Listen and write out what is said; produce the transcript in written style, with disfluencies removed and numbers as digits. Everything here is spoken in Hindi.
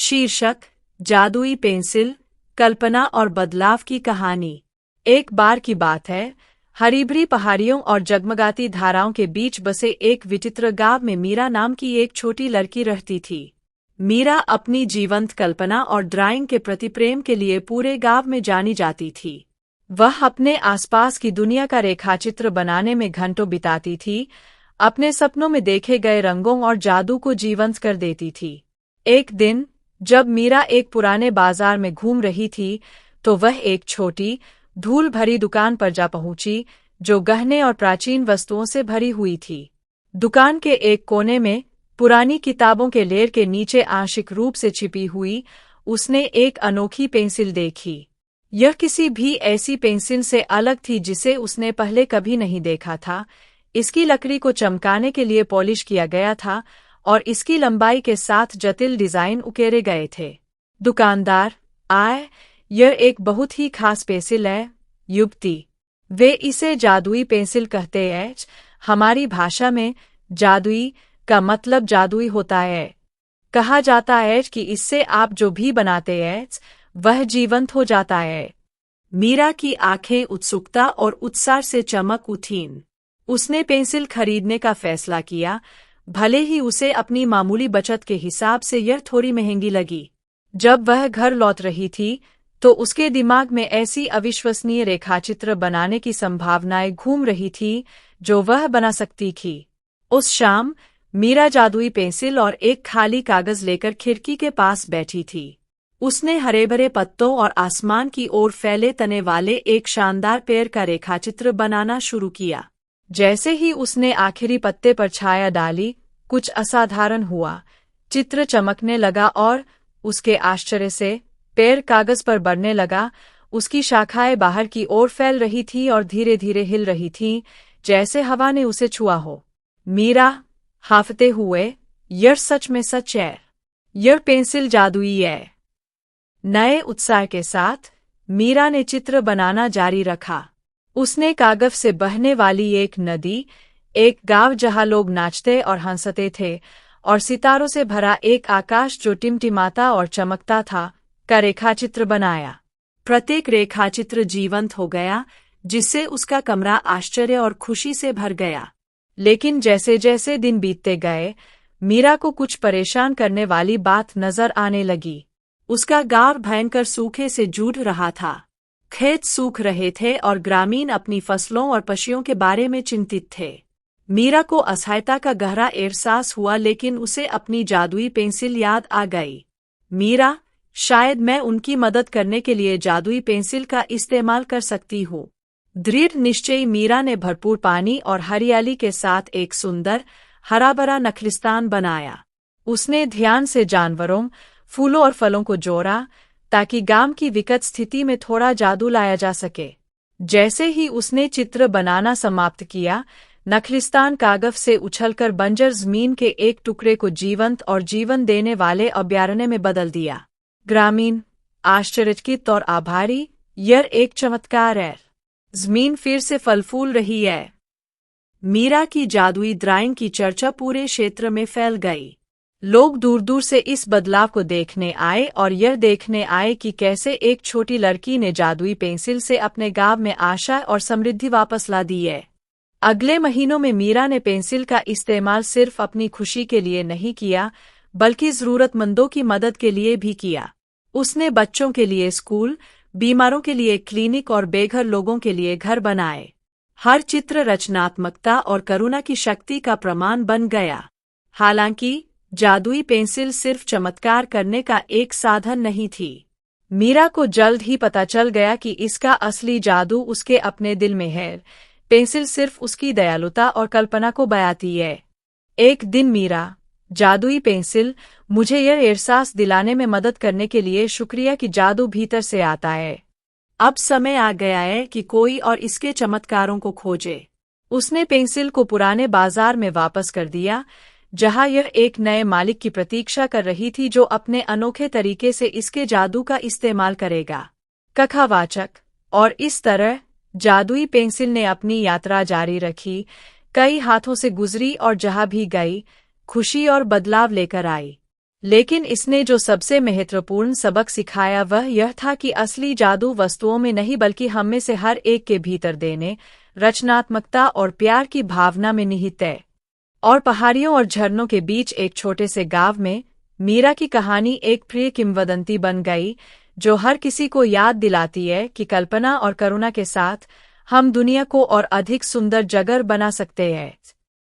शीर्षक: जादुई पेंसिल, कल्पना और बदलाव की कहानी। एक बार की बात है, हरी भरी पहाड़ियों और जगमगाती धाराओं के बीच बसे एक विचित्र गांव में मीरा नाम की एक छोटी लड़की रहती थी। मीरा अपनी जीवंत कल्पना और ड्राइंग के प्रति प्रेम के लिए पूरे गांव में जानी जाती थी। वह अपने आसपास की दुनिया का रेखाचित्र बनाने में घंटों बिताती थी, अपने सपनों में देखे गए रंगों और जादू को जीवंत कर देती थी। एक दिन जब मीरा एक पुराने बाजार में घूम रही थी, तो वह एक छोटी, धूल भरी दुकान पर जा पहुंची, जो गहने और प्राचीन वस्तुओं से भरी हुई थी। दुकान के एक कोने में, पुरानी किताबों के ढेर के नीचे आंशिक रूप से छिपी हुई, उसने एक अनोखी पेंसिल देखी। यह किसी भी ऐसी पेंसिल से अलग थी जिसे उसने पहले कभी नहीं देखा था। इसकी लकड़ी को चमकाने के लिए पॉलिश किया गया था और इसकी लंबाई के साथ जटिल डिजाइन उकेरे गए थे। दुकानदार: आय, यह एक बहुत ही खास पेंसिल है, युवती। वे इसे जादुई पेंसिल कहते हैं। हमारी भाषा में जादुई का मतलब जादुई होता है। कहा जाता है कि इससे आप जो भी बनाते हैं वह जीवंत हो जाता है। मीरा की आंखें उत्सुकता और उत्साह से चमक उठीं। उसने पेंसिल खरीदने का फैसला किया, भले ही उसे अपनी मामूली बचत के हिसाब से यह थोड़ी महंगी लगी। जब वह घर लौट रही थी, तो उसके दिमाग में ऐसी अविश्वसनीय रेखाचित्र बनाने की संभावनाएं घूम रही थी जो वह बना सकती थी। उस शाम मीरा जादुई पेंसिल और एक खाली कागज लेकर खिड़की के पास बैठी थी। उसने हरे भरे पत्तों और आसमान की ओर फैले तने वाले एक शानदार पेड़ का रेखाचित्र बनाना शुरू किया। जैसे ही उसने आखिरी पत्ते पर छाया डाली, कुछ असाधारण हुआ। चित्र चमकने लगा और उसके आश्चर्य से पेड़ कागज पर बढ़ने लगा। उसकी शाखाएं बाहर की ओर फैल रही थी और धीरे धीरे हिल रही थीं, जैसे हवा ने उसे छुआ हो। मीरा हांफते हुए: यह सच में सच है, यह पेंसिल जादुई है। नए उत्साह के साथ मीरा ने चित्र बनाना जारी रखा। उसने कागज से बहने वाली एक नदी, एक गांव जहां लोग नाचते और हंसते थे, और सितारों से भरा एक आकाश जो टिमटिमाता और चमकता था, का रेखाचित्र बनाया। प्रत्येक रेखाचित्र जीवंत हो गया, जिससे उसका कमरा आश्चर्य और खुशी से भर गया। लेकिन जैसे जैसे दिन बीतते गए, मीरा को कुछ परेशान करने वाली बात नजर आने लगी। उसका गांव भयंकर सूखे से जूझ रहा था। खेत सूख रहे थे और ग्रामीण अपनी फसलों और पशुओं के बारे में चिंतित थे। मीरा को असहायता का गहरा एहसास हुआ, लेकिन उसे अपनी जादुई पेंसिल याद आ गई। मीरा, शायद मैं उनकी मदद करने के लिए जादुई पेंसिल का इस्तेमाल कर सकती हूँ। दृढ़ निश्चयी मीरा ने भरपूर पानी और हरियाली के साथ एक सुंदर, हरा भरा नखलिस्तान बनाया। उसने ध्यान से जानवरों, फूलों और फलों को जोड़ा, ताकि गांव की विकट स्थिति में थोड़ा जादू लाया जा सके। जैसे ही उसने चित्र बनाना समाप्त किया, नखलिस्तान कागज से उछलकर बंजर जमीन के एक टुकड़े को जीवंत और जीवन देने वाले अभयारण्य में बदल दिया। ग्रामीण आश्चर्यचकित और आभारी: यह एक चमत्कार है, जमीन फिर से फल फूल रही है। मीरा की जादुई ड्राइंग की चर्चा पूरे क्षेत्र में फैल गई। लोग दूर दूर से इस बदलाव को देखने आए और यह देखने आए कि कैसे एक छोटी लड़की ने जादुई पेंसिल से अपने गांव में आशा और समृद्धि वापस ला दी है। अगले महीनों में मीरा ने पेंसिल का इस्तेमाल सिर्फ अपनी खुशी के लिए नहीं किया, बल्कि जरूरतमंदों की मदद के लिए भी किया। उसने बच्चों के लिए स्कूल, बीमारों के लिए क्लिनिक और बेघर लोगों के लिए घर बनाए। हर चित्र रचनात्मकता और करुणा की शक्ति का प्रमाण बन गया। हालांकि जादुई पेंसिल सिर्फ चमत्कार करने का एक साधन नहीं थी। मीरा को जल्द ही पता चल गया कि इसका असली जादू उसके अपने दिल में है। पेंसिल सिर्फ उसकी दयालुता और कल्पना को बयाती है। एक दिन मीरा: जादुई पेंसिल, मुझे यह एहसास दिलाने में मदद करने के लिए शुक्रिया कि जादू भीतर से आता है। अब समय आ गया है कि कोई और इसके चमत्कारों को खोजे। उसने पेंसिल को पुराने बाजार में वापस कर दिया, जहां यह एक नए मालिक की प्रतीक्षा कर रही थी जो अपने अनोखे तरीके से इसके जादू का इस्तेमाल करेगा। कथावाचक: और इस तरह जादुई पेंसिल ने अपनी यात्रा जारी रखी, कई हाथों से गुजरी और जहां भी गई, खुशी और बदलाव लेकर आई। लेकिन इसने जो सबसे महत्वपूर्ण सबक सिखाया वह यह था कि असली जादू वस्तुओं में नहीं बल्कि हम में से हर एक के भीतर देने, रचनात्मकता और प्यार की भावना में निहित है। और पहाड़ियों और झरनों के बीच एक छोटे से गांव में मीरा की कहानी एक प्रिय किंवदंती बन गई, जो हर किसी को याद दिलाती है कि कल्पना और करुणा के साथ हम दुनिया को और अधिक सुंदर जगह बना सकते हैं।